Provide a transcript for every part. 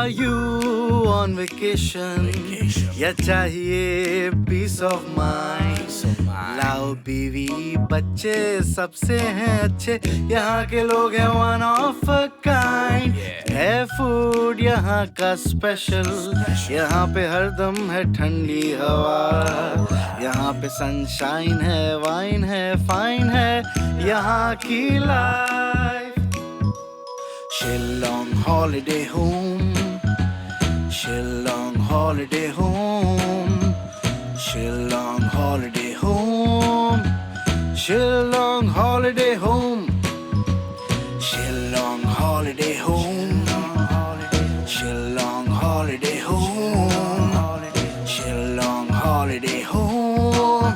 you on vacation? या चाहिए peace of mind? लाओ बीवी बच्चे सबसे हैं अच्छे, यहाँ के लोग हैं one of a kind. है फूड यहाँ का स्पेशल, यहाँ पे हरदम है ठंडी हवा, यहाँ पे सनशाइन है, वाइन है, फाइन है यहाँ की life. Shillong holiday home, Shillong holiday home, Shillong holiday home, Shillong holiday home, Shillong holiday home, Shillong holiday home, Shillong holiday home,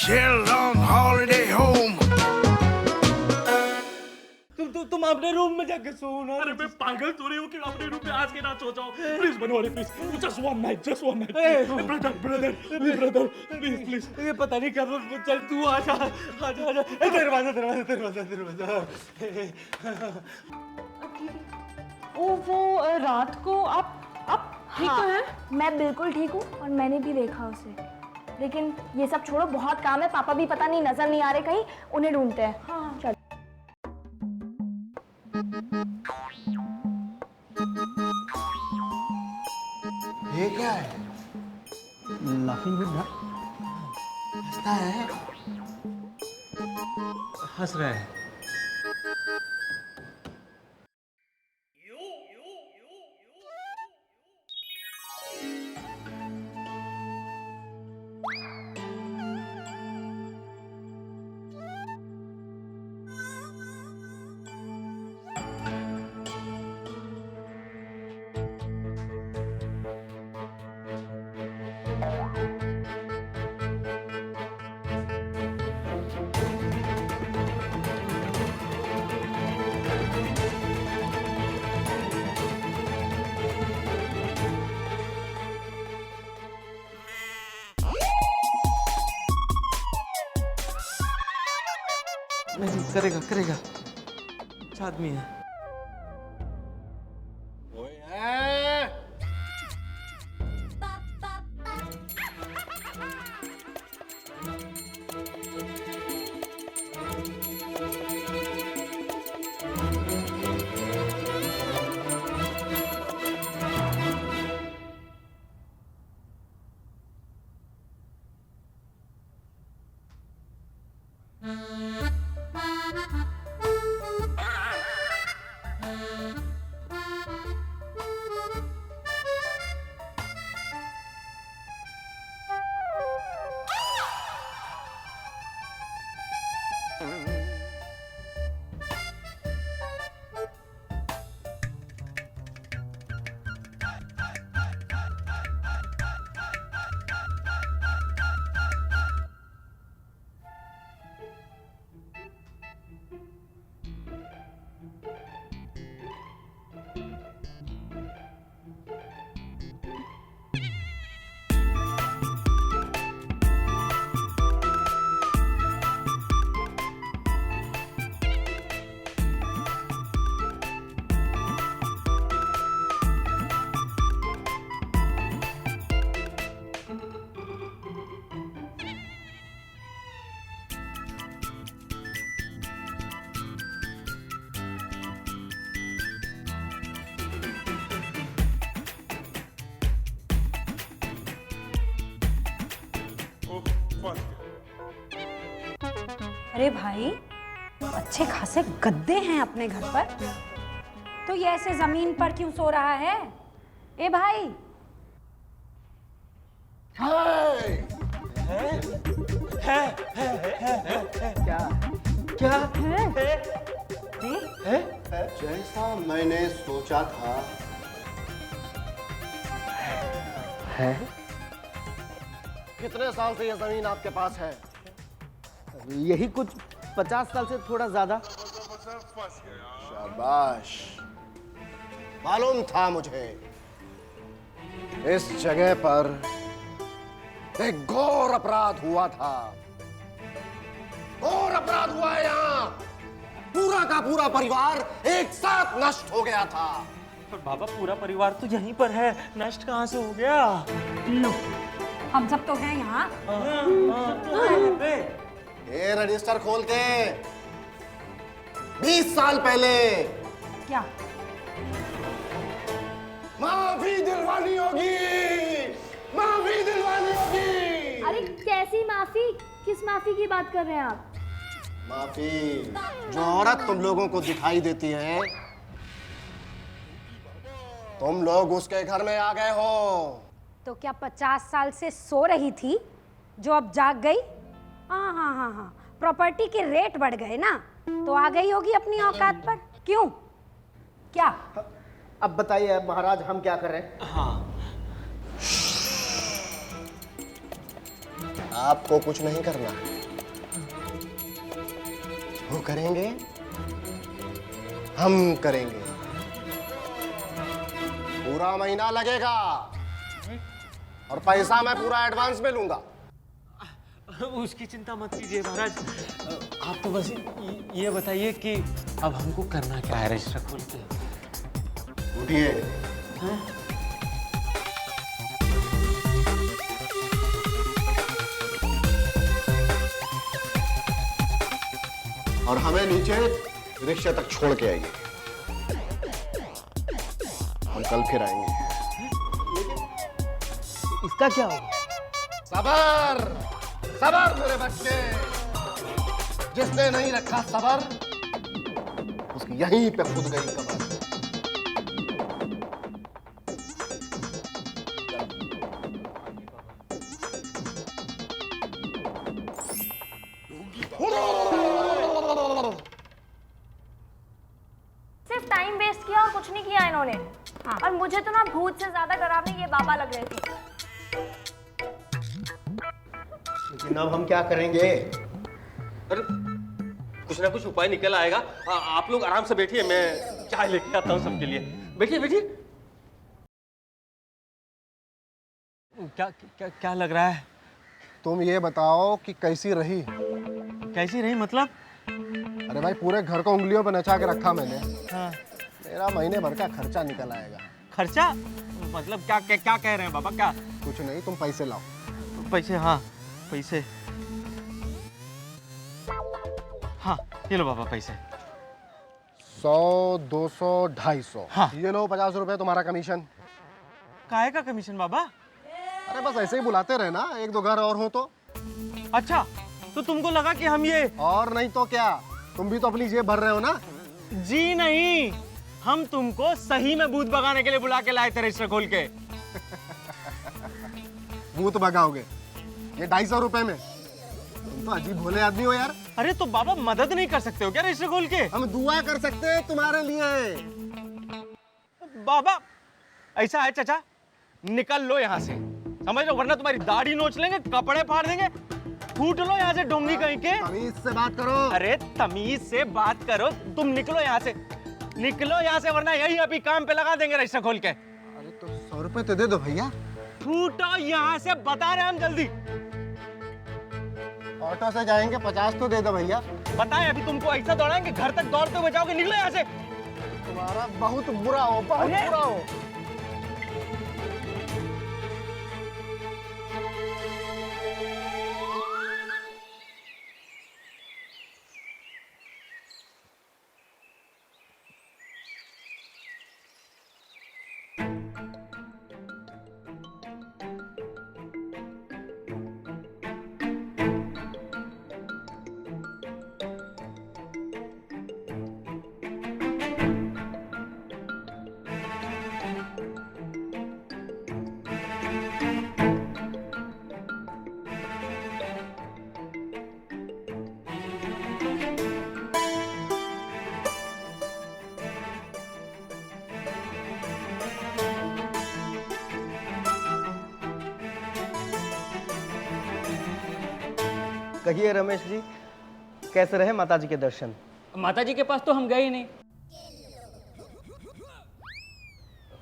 Shillong holiday home. तुम अपने रूम में जाके सो ना. अरे मैं पागल तो नहीं हूँ कि अपने रूम में आज के रात सो जाओ. Please Banwari please, just one night. Brother please. ये पता नहीं कब. चल तू आजा. दरवाजा. ओ वो रात को आप ठीक तो हैं? मैं बिल्कुल ठीक हूँ और मैंने भी देखा उसे. लेकिन ये सब छोड़ो, बहुत काम है. पापा भी पता नहीं नजर नहीं आ रहे कहीं, उन्हें ढूंढते हैं. हाँ चल. ये क्या है? लाफिंग बुद्धा हंसता है? हंस रहा है. नहीं करेगा. अच्छा आदमी है. अरे भाई, अच्छे खासे गद्दे हैं अपने घर पर, तो ये ऐसे जमीन पर क्यों सो रहा है? ए भाई. क्या जैसा मैंने सोचा था है. कितने साल से ये जमीन आपके पास है? यही कुछ 50 साल से थोड़ा ज्यादा. शाबाश. मालूम था मुझे इस जगह पर एक घोर अपराध हुआ था. घोर अपराध हुआ है यहाँ. पूरा का पूरा परिवार एक साथ नष्ट हो गया था. पर बाबा पूरा परिवार तो यहीं पर है, नष्ट कहाँ से हो गया? लो, हम सब तो हैं यहाँ। ये रजिस्टर खोल के 20 साल पहले क्या? माफी दिलवानी होगी, माफी दिलवानी होगी। अरे कैसी माफी? किस माफी की बात कर रहे हैं आप? माफी जो औरत तुम लोगों को दिखाई देती है, तुम लोग उसके घर में आ गए हो। तो क्या 50 साल से सो रही थी जो अब जाग गई? हाँ हाँ हाँ हाँ, प्रॉपर्टी के रेट बढ़ गए ना, तो आ गई होगी अपनी औकात पर। क्यों? क्या? अब बताइए अब महाराज हम क्या कर रहे हैं? आपको कुछ नहीं करना है, वो करेंगे, हम करेंगे। पूरा महीना लगेगा और पैसा मैं पूरा एडवांस में लूंगा। उसकी चिंता मत कीजिए महाराज, आप तो बस ये बताइए कि अब हमको करना क्या है रजिस्टर खोल के? उठिए। और हमें नीचे रिक्शा तक छोड़ के आइए, हम कल फिर आएंगे। इसका क्या होगा? सबर सबर मेरे बच्चे, जिसने नहीं रखा सबर उसकी यहीं पे खुद गई कबर। सिर्फ टाइम वेस्ट किया और कुछ नहीं किया इन्होंने। और मुझे तो ना भूत से ज्यादा डरावने ये बाबा लग रहे थे। लेकिन अब हम क्या करेंगे? अरे कुछ ना कुछ उपाय निकल आएगा। आप लोग आराम से बैठिए, मैं चाय लेके आता हूँ सबके लिए। बैठिए बैठिए। क्या क्या क्या लग रहा है? तुम ये बताओ कि कैसी रही? कैसी रही मतलब? अरे भाई पूरे घर को उंगलियों पे नचा के रखा मैंने। हाँ। मेरा महीने भर का खर्चा निकल आएगा। खर्चा मतलब क्या क्या क्या कह रहे हैं बाबा? क्या? कुछ नहीं, तुम पैसे लाओ। पैसे? हाँ पैसे, हाँ ये लो बाबा पैसे। 100, 200, 250। हाँ। ये लो 50 रुपए तुम्हारा कमीशन। काहे का कमीशन बाबा? अरे बस ऐसे ही बुलाते रहे ना, एक दो घर और हो तो। अच्छा, तो तुमको लगा कि हम ये? और नहीं तो क्या, तुम भी तो अपनी जेब भर रहे हो ना। जी नहीं, हम तुमको सही में भूत भगाने के लिए बुला के लाए थे रजिस्टर खोल के। भूत भगाओगे ये 250 रुपए में? तुम तो अजीब भोले आदमी हो यार। अरे तो बाबा मदद नहीं कर सकते हो क्या रजिस्टर खोल के? हम दुआ कर सकते हैं तुम्हारे लिए। बाबा ऐसा है चाचा, निकल लो यहाँ से, समझ लो, वरना तुम्हारी दाढ़ी नोच लेंगे, कपड़े फाड़ देंगे। फूट लो यहाँ से डोंगी कहीं के। तमीज से बात करो। अरे तमीज से बात करो, तुम निकलो यहाँ से, निकलो यहाँ से, वरना यही अभी काम पे लगा देंगे रजिस्टर खोल के। अरे तो 100 रुपए तो दे दो भैया। फूटो यहाँ से, बता रहे हम जल्दी। ऑटो से जाएंगे, 50 तो दे दो भैया। बताए अभी तुमको ऐसा दौड़ाएंगे, घर तक दौड़ते हुए जाओगे, निकलो यहाँ से। तुम्हारा बहुत बुरा हो, बहुत अरे! बुरा हो। कहिए रमेश जी, कैसे रहे माताजी के दर्शन? माताजी के पास तो हम गए ही नहीं।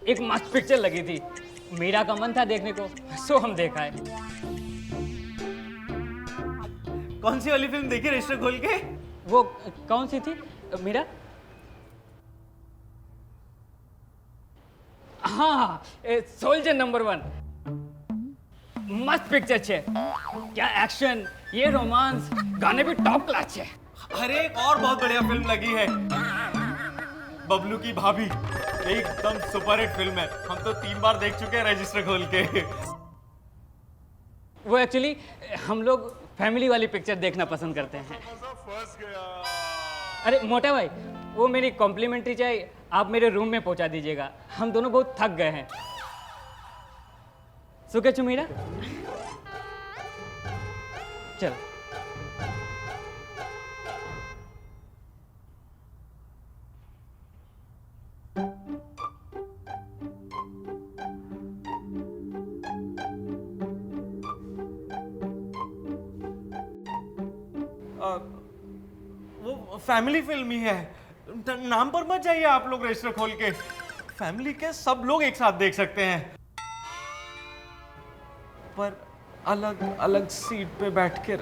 एक मस्त पिक्चर लगी थी, मीरा का मन था देखने को, सो हम देखा है। कौन सी वाली फिल्म देखी रजिस्टर खोल के? वो कौन सी थी मीरा? हाँ सोल्जर नंबर 1 मस्त पिक्चर छे क्या एक्शन ये रोमांस गाने भी टॉप क्लास छे अरे एक और बहुत बढ़िया फिल्म लगी है बबलू की भाभी एकदम सुपरहिट फिल्म है हम तो 3 बार देख चुके हैं रजिस्टर खोल के वो एक्चुअली हम लोग फैमिली वाली पिक्चर देखना पसंद करते हैं अरे मोटा भाई वो मेरी कॉम्प्लीमेंट्री चाय आप मेरे रूम में पहुंचा दीजिएगा हम दोनों बहुत थक गए हैं सुके चुमीरा चल वो फैमिली फिल्म ही है नाम पर मत जाइए आप लोग रजिस्टर खोल के फैमिली के सब लोग एक साथ देख सकते हैं पर अलग अलग सीट पे बैठ के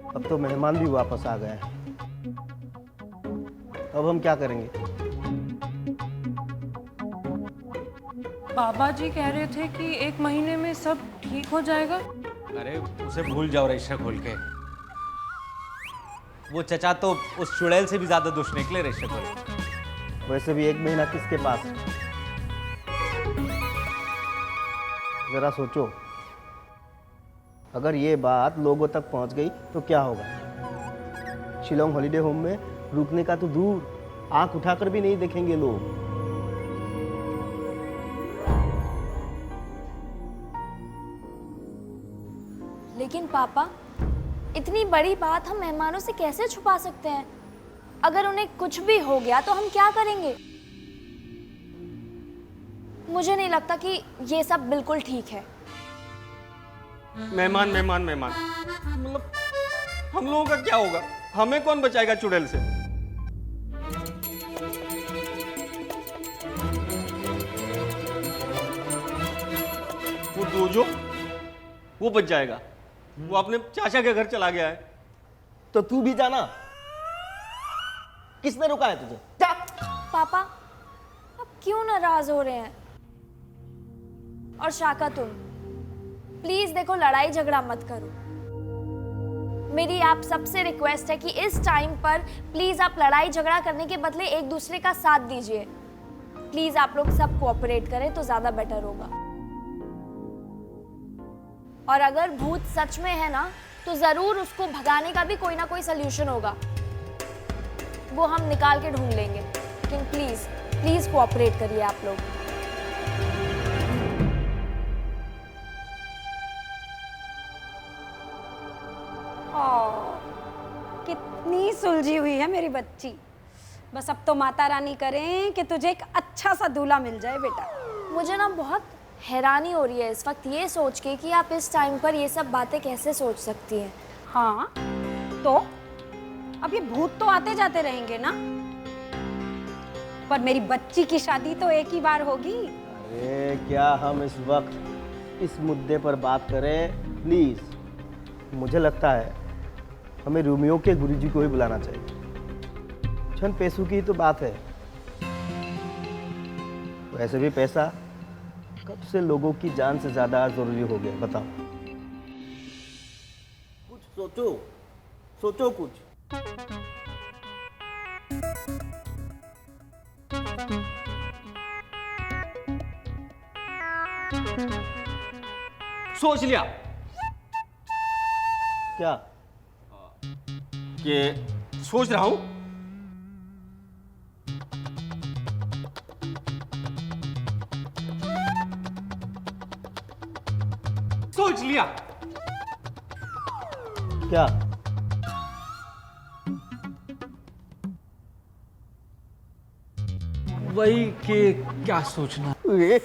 अब तो मेहमान भी वापस आ गए हैं। अब हम क्या करेंगे? बाबा जी कह रहे थे कि 1 महीने में सब ठीक हो जाएगा। अरे उसे भूल जाओ रजिस्टर खोल के वो चचा तो उस चुड़ैल से भी ज्यादा दुष्ट निकले रजिस्टर खोल के वैसे भी 1 महीना किसके पास है? जरा सोचो, अगर ये बात लोगों तक पहुंच गई तो क्या होगा? शिलोंग हॉलिडे होम में रुकने का तो दूर, आंख उठाकर भी नहीं देखेंगे लोग। लेकिन पापा, इतनी बड़ी बात हम मेहमानों से कैसे छुपा सकते हैं? अगर उन्हें कुछ भी हो गया तो हम क्या करेंगे? मुझे नहीं लगता कि ये सब बिल्कुल ठीक है। मेहमान मेहमान मेहमान मतलब हम लोगों का क्या होगा हमें कौन बचाएगा चुड़ैल से वो दोजो वो बच जाएगा वो अपने चाचा के घर चला गया है तो तू भी जाना। किसने रुका है तुझे? जा। पापा, आप क्यों नाराज हो रहे हैं? और शाका, तुम प्लीज देखो, लड़ाई झगड़ा मत करो। मेरी आप सबसे रिक्वेस्ट है कि इस टाइम पर प्लीज आप लड़ाई झगड़ा करने के बदले एक दूसरे का साथ दीजिए। प्लीज आप लोग सब कोऑपरेट करें तो ज्यादा बेटर होगा। और अगर भूत सच में है ना, तो जरूर उसको भगाने का भी कोई ना कोई सलूशन होगा, वो हम निकाल के ढूंढ लेंगे। लेकिन प्लीज प्लीज कोऑपरेट करिए आप लोग। कितनी सुलझी हुई है मेरी बच्ची। बस अब तो माता रानी करें कि तुझे एक अच्छा सा दूल्हा मिल जाए बेटा। मुझे ना बहुत हैरानी हो रही है इस वक्त ये सोच के कि आप इस टाइम पर ये सब बातें कैसे सोच सकती हैं। हाँ तो अब ये भूत तो आते जाते रहेंगे ना, पर मेरी बच्ची की शादी तो एक ही बार होगी। अरे क्या हम इस वक्त इस मुद्दे पर बात करें? प्लीज, मुझे लगता है हमें रोमियो के गुरुजी को ही बुलाना चाहिए। छन पैसों की ही तो बात है। वैसे भी पैसा कब से लोगों की जान से ज्यादा जरूरी हो गया, बताओ। कुछ सोचो, सोचो कुछ। सोच लिया क्या? कि सोच रहा हूं सोच लिया क्या? वही कि क्या सोचना ये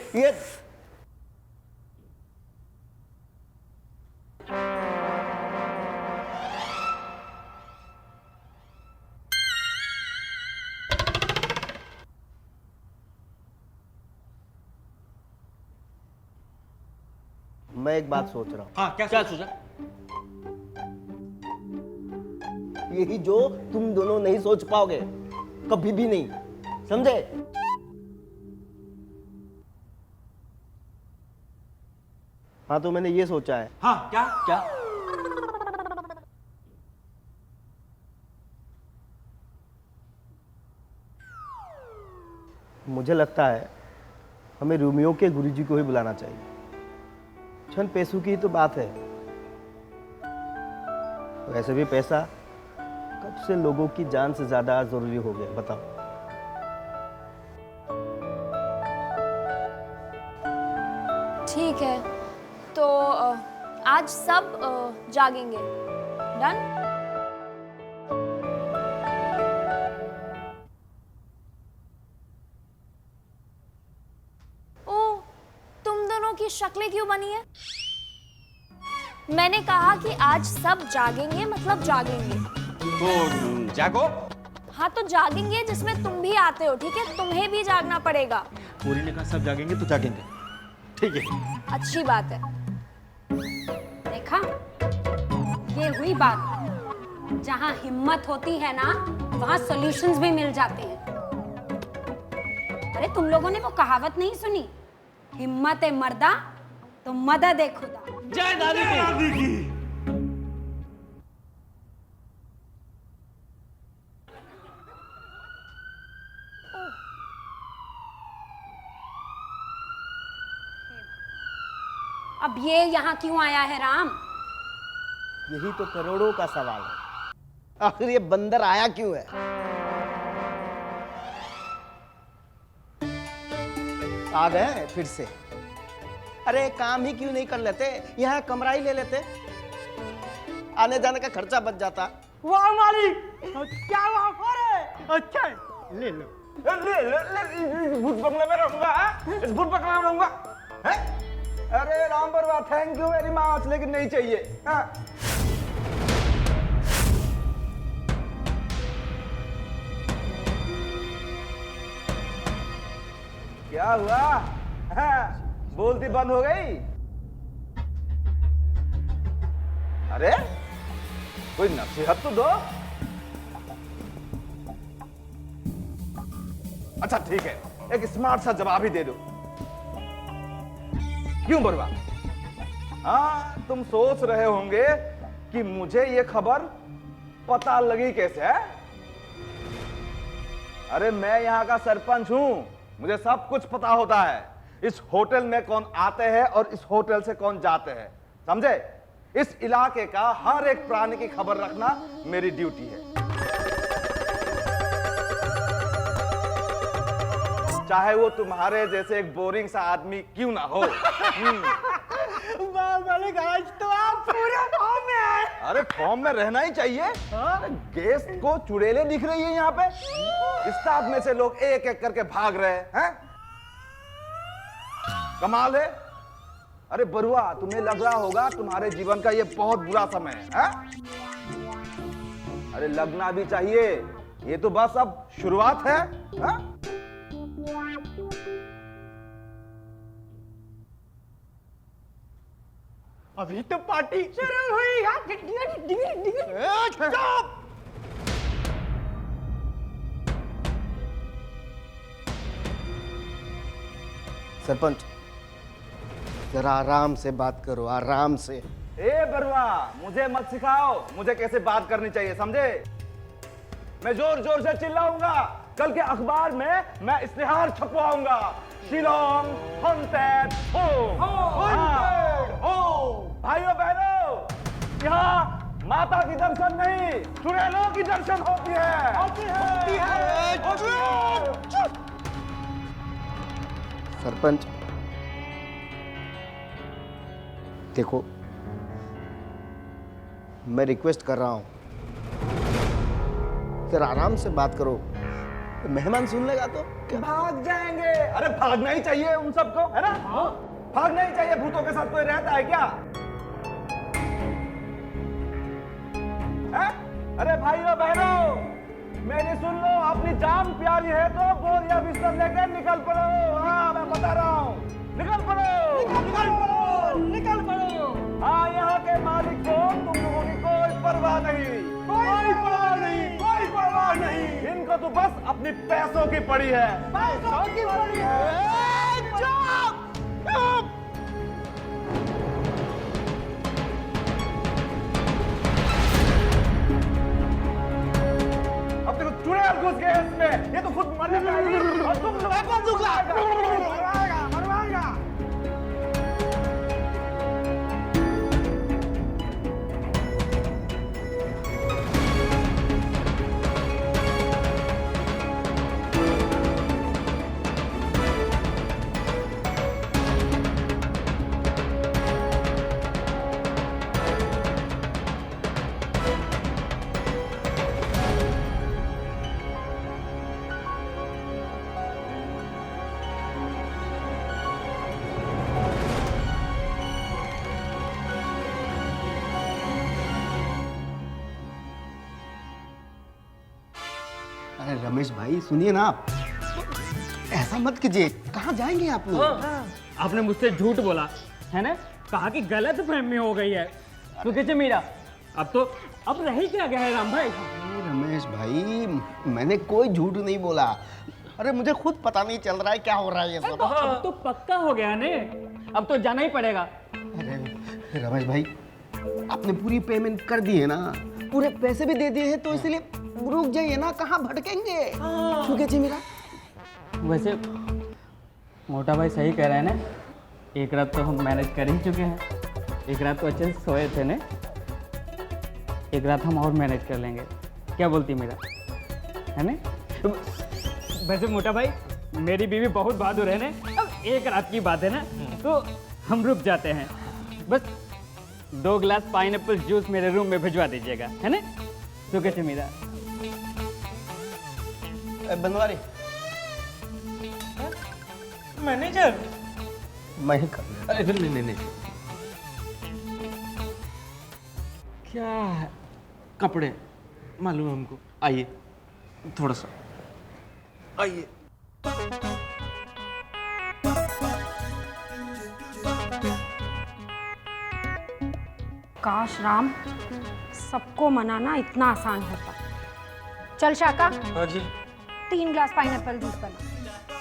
मैं एक बात सोच रहा हूँ, हाँ क्या सोचा? यही जो तुम दोनों नहीं सोच पाओगे कभी भी नहीं, समझे? हाँ तो मैंने ये सोचा है, हाँ क्या क्या? मुझे लगता है हमें रोमियो के गुरुजी को ही बुलाना चाहिए। क्षण पैसों की ही तो बात है, वैसे भी पैसा कब से लोगों की जान से ज्यादा जरूरी हो गया, बताओ? ठीक है, तो आज सब जागेंगे। डन? ओ, तुम दोनों की शक्लें क्यों बनी है? मैंने कहा कि आज सब जागेंगे, मतलब जागेंगे। तो जागो। हाँ तो जागेंगे जिसमें तुम भी आते हो, ठीक है? तुम्हें भी जागना पड़ेगा। पूरी ने कहा सब जागेंगे तो जागेंगे, ठीक है? अच्छी बात है। देखा, ये हुई बात। जहां हिम्मत होती है ना, वहां सॉल्यूशंस भी मिल जाते हैं। अरे तुम लोगों ने वो कहावत नहीं सुनी, हिम्मत है मर्दा तो मदद है खुदा। जय दादी की। अब ये यहाँ क्यों आया है राम? यही तो करोड़ों का सवाल है, आखिर ये बंदर आया क्यों है? आ गए फिर से? अरे काम ही क्यों नहीं कर लेते, यहाँ कमरा ही ले लेते, आने जाने का खर्चा बच जाता। वाह मालिक, क्या ऑफर है? अच्छा ले लो, भूत बंगले में रहूंगा, इस भूत बंगले में रहूंगा। अरे Ram Barua, thank you very much, लेकिन नहीं चाहिए। क्या हुआ? बोलती बंद हो गई? अरे कोई नसीहत तो दो। अच्छा ठीक है, एक स्मार्ट सा जवाब ही दे दो। क्यों बरुआ? हाँ, तुम सोच रहे होंगे कि मुझे ये खबर पता लगी कैसे है? अरे मैं यहाँ का सरपंच हूं, मुझे सब कुछ पता होता है। इस होटल में कौन आते हैं और इस होटल से कौन जाते हैं, समझे? इस इलाके का हर एक प्राणी की खबर रखना मेरी ड्यूटी है, चाहे वो तुम्हारे जैसे एक बोरिंग सा आदमी क्यों ना हो। मालिक, आज तो आप पूरे फॉर्म में आए। अरे फॉर्म में रहना ही चाहिए। गेस्ट को चुड़ैलें दिख रही है यहाँ पे, स्टाफ में से लोग एक एक करके भाग रहे हैं। कमाल है। अरे बरुआ, तुम्हें लग रहा होगा तुम्हारे जीवन का ये बहुत बुरा समय है? अरे लगना भी चाहिए, ये तो बस अब शुरुआत है। अभी तो पार्टी शुरू हुई है। चुप! सरपंच, जरा आराम से बात करो, आराम से। ए बरुआ, मुझे मत सिखाओ मुझे कैसे बात करनी चाहिए, समझे? मैं जोर जोर से चिल्लाऊंगा, कल के अखबार में मैं इश्तिहार छपवाऊंगा, शिलोंग हॉन्टेड होम। भाइयों बहनों, यहाँ माता की दर्शन नहीं, चुड़ैलों की दर्शन होती है। सरपंच देखो, मैं रिक्वेस्ट कर रहा हूं, फिर आराम से बात करो। मेहमान सुन लेगा तो भाग जाएंगे। अरे भागना ही चाहिए उन सबको, है ना? भागना ही चाहिए। भूतों के साथ कोई रहता है क्या? अरे भाइयों बहनों, मेरी सुन लो, अपनी जान प्यारी है तो बोरिया बिस्तर लेकर निकल पड़ो। हाँ, मैं बता रहा हूँ, निकल पड़ो, निकल पड़ो, निकल पड़ो। परवाह नहीं, कोई परवाह नहीं, कोई परवाह नहीं। इनको तो बस अपनी पैसों की पड़ी है, पैसों की पड़ी है। चुप, चुप। अब देखो चुड़ैल घुस गए इसमें, ये तो खुद मरने पे आई है और तुम लोग कौन मरवाएगा, मरवाएगा। अरे रमेश भाई सुनिए ना, आप ऐसा मत कीजिए। कहाँ जाएंगे आप लोग? आपने मुझसे झूठ बोला है ना, कहा कि गलत फहमी हो गई है। तो कैसे मीरा, अब रही क्या गया है राम भाई? अरे रमेश भाई, मैंने कोई झूठ नहीं बोला। अरे मुझे खुद पता नहीं चल रहा है क्या हो रहा है ये सब। अब तो पक्का हो गया ने, अब तो जाना ही पड़ेगा। अरे रमेश भाई, आपने पूरी पेमेंट कर दी है ना, पूरे पैसे भी दे दिए हैं, तो इसलिए रुक जाइए ना, कहाँ भटकेंगे। ठीक है जी मेरा। वैसे मोटा भाई सही कह रहे हैं ना, एक रात तो हम मैनेज कर ही चुके हैं, एक रात तो अच्छे से सोए थे ने, एक रात हम और मैनेज कर लेंगे। क्या बोलती मीरा, है ना? वैसे मोटा भाई, मेरी बीवी बहुत बहादुर है ने, अब एक रात की बात है ना, तो हम रुक जाते हैं। बस 2 गिलास पाइनएप्पल जूस मेरे रूम में भिजवा दीजिएगा, है ना? तो कैसे मीरा? बनवारी मैनेजर, मैं ही कर। अरे नहीं, क्या है? कपड़े मालूम है हमको। आइए थोड़ा सा, आइए। काश राम, सबको मनाना इतना आसान होता। चल शाका, हाँ जी। 3 ग्लास पाइनएप्पल जूस बना।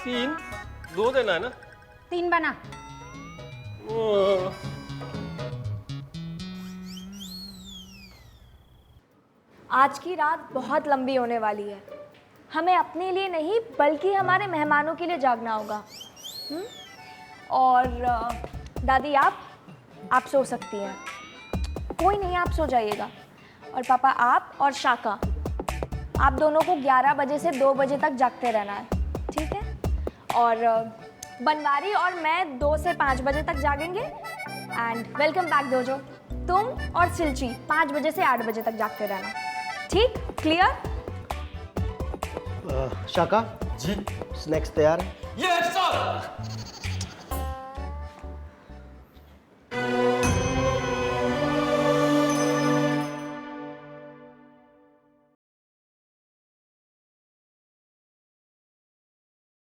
3? 2 देना है ना? 3 बना। आज की रात बहुत लंबी होने वाली है। हमें अपने लिए नहीं बल्कि हमारे मेहमानों के लिए जागना होगा। और दादी आप सो सकती हैं। कोई नहीं, आप सो जाइएगा। और पापा आप और शाका, आप दोनों को 11 बजे से 2 बजे तक जागते रहना है, ठीक है? और बनवारी और मैं 2 से 5 बजे तक जागेंगे। एंड वेलकम बैक दोजो, तुम और सिलची 5 बजे से 8 बजे तक जागते रहना, ठीक? क्लियर? शाका जी स्नैक्स तैयार है? Yes sir.